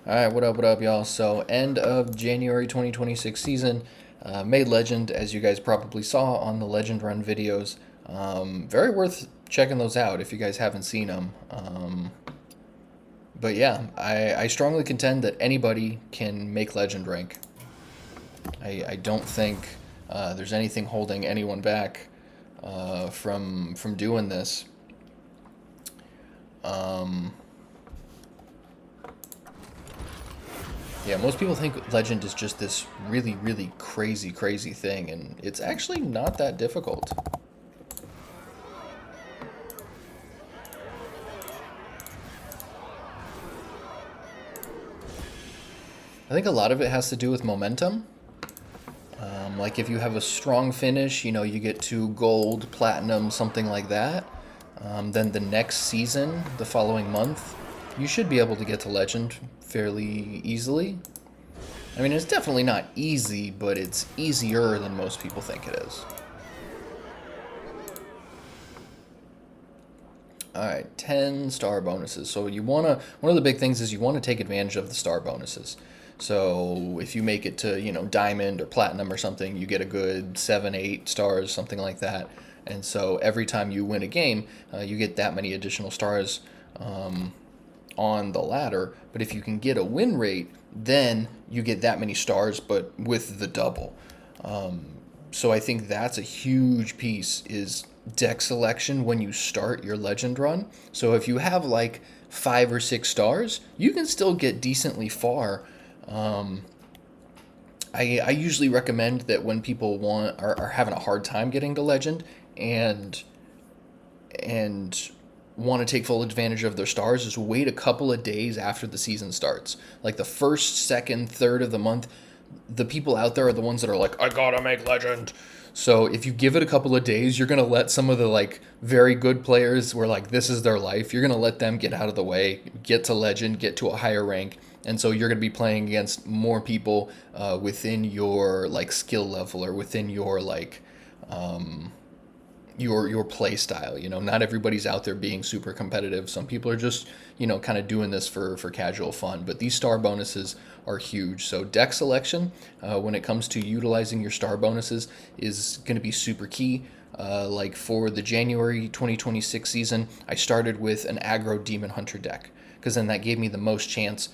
Alright, what up, y'all? So, end of January 2026 season, made Legend, as you guys probably saw on the Legend Run videos. Very worth checking those out if you guys haven't seen them. But yeah, I strongly contend that anybody can make Legend rank. I don't think there's anything holding anyone back from doing this. Um, Yeah, most people think Legend is just this really, really crazy thing, and it's actually not that difficult. I think a lot of it has to do with momentum. Like if you have a strong finish, you get to gold, platinum, something like that. Then the next season, the following month, you should be able to get to Legend fairly easily. I mean, it's definitely not easy, but it's easier than most people think it is. Alright, 10 star bonuses. So one of the big things is you want to take advantage of the star bonuses. So if you make it to, diamond or platinum or something, you get a good 7, 8 stars, something like that. And so every time you win a game, you get that many additional stars on the ladder. But if you can get a win rate, then you get that many stars, but with the double. So I think that's a huge piece is deck selection when you start your legend run. So if you have like 5 or 6 stars, you can still get decently far. I usually recommend that when people are having a hard time getting to legend and and want to take full advantage of their stars is wait a couple of days after the season starts. Like the first, second, third of the month, the people out there are the ones that are like, I gotta make legend. So if you give it a couple of days, you're gonna let some of the like very good players where like this is their life, you're gonna let them get out of the way, get to legend, get to a higher rank, and so you're gonna be playing against more people within your like skill level or within your like your play style. Not everybody's out there being super competitive. Some people are just kind of doing this for casual fun. But these star bonuses are huge. So deck selection, when it comes to utilizing your star bonuses, is going to be super key. Like for the January 2026 season, I started with an aggro demon hunter deck because then that gave me the most chance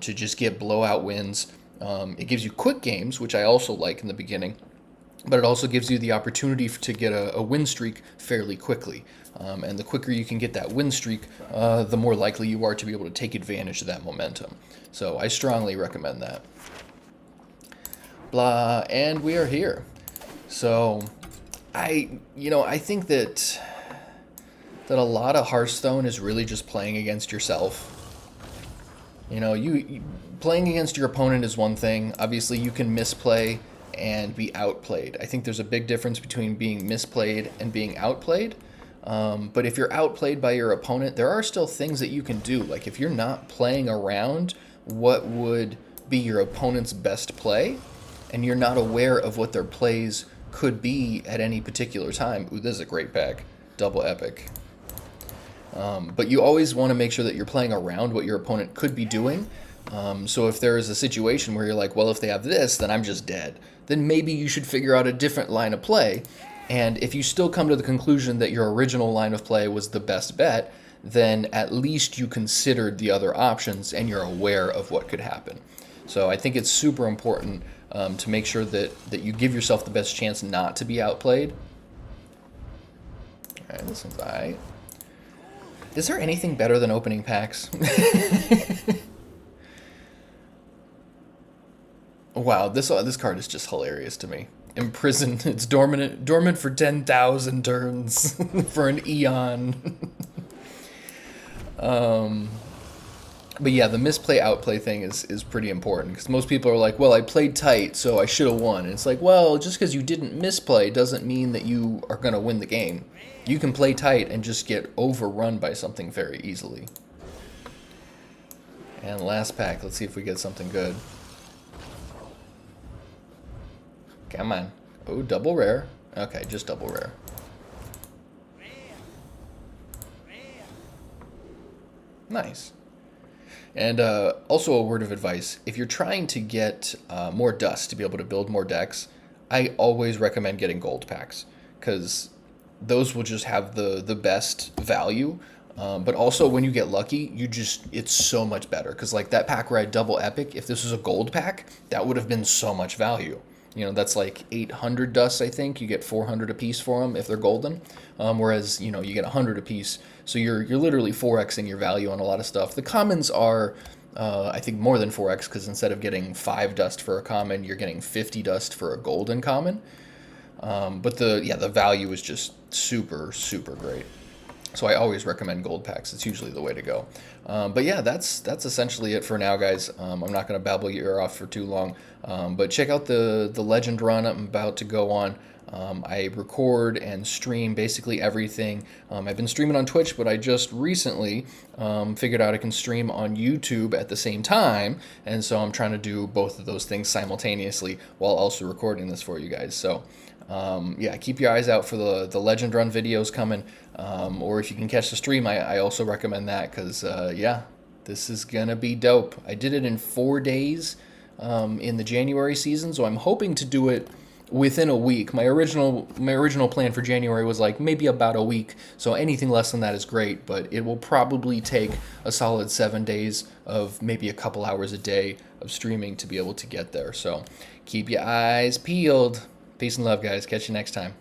to just get blowout wins. It gives you quick games, which I also like in the beginning, but it also gives you the opportunity to get a win streak fairly quickly. And the quicker you can get that win streak, the more likely you are to be able to take advantage of that momentum. So I strongly recommend that. Blah, and we are here. So I think that a lot of Hearthstone is really just playing against yourself. You playing against your opponent is one thing. Obviously, you can misplay and be outplayed. I think there's a big difference between being misplayed and being outplayed. But if you're outplayed by your opponent, there are still things that you can do. Like if you're not playing around what would be your opponent's best play, and you're not aware of what their plays could be at any particular time. Ooh, this is a great pack. Double epic. But you always want to make sure that you're playing around what your opponent could be doing. So if there is a situation where you're like, well, if they have this, then I'm just dead, then maybe you should figure out a different line of play. And if you still come to the conclusion that your original line of play was the best bet, then at least you considered the other options and you're aware of what could happen. So I think it's super important to make sure that you give yourself the best chance not to be outplayed. All right, this one's all right. Is there anything better than opening packs? Wow, this card is just hilarious to me. Imprisoned, it's dormant for 10,000 turns for an eon. But yeah, the misplay outplay thing is pretty important because most people are like, well, I played tight, so I should have won. And it's like, well, just because you didn't misplay doesn't mean that you are going to win the game. You can play tight and just get overrun by something very easily. And last pack, let's see if we get something good. Come on. Oh, double rare. Okay, just double rare. Nice. And also a word of advice: if you're trying to get more dust to be able to build more decks, I always recommend getting gold packs because those will just have the best value. But also when you get lucky, it's so much better because like that pack where I double epic, if this was a gold pack, that would have been so much value. You know, that's like 800 dusts, I think. You get 400 a piece for them if they're golden. Whereas, you know, you get 100 a piece. So you're literally 4xing your value on a lot of stuff. The commons are, I think, more than 4x because instead of getting 5 dust for a common, you're getting 50 dust for a golden common. But the value is just super, super great. So I always recommend gold packs. It's usually the way to go. But yeah, that's essentially it for now, guys. I'm not going to babble your ear off for too long. But check out the legend run I'm about to go on. I record and stream basically everything. I've been streaming on Twitch, but I just recently figured out I can stream on YouTube at the same time. And so I'm trying to do both of those things simultaneously while also recording this for you guys. So yeah, keep your eyes out for the Legend Run videos coming. Or if you can catch the stream, I also recommend that because, yeah, this is going to be dope. I did it in 4 days in the January season, so I'm hoping to do it within a week. My original plan for January was like maybe about a week, so anything less than that is great, but it will probably take a solid 7 days of maybe a couple hours a day of streaming to be able to get there. So keep your eyes peeled. Peace and love, guys. Catch you next time.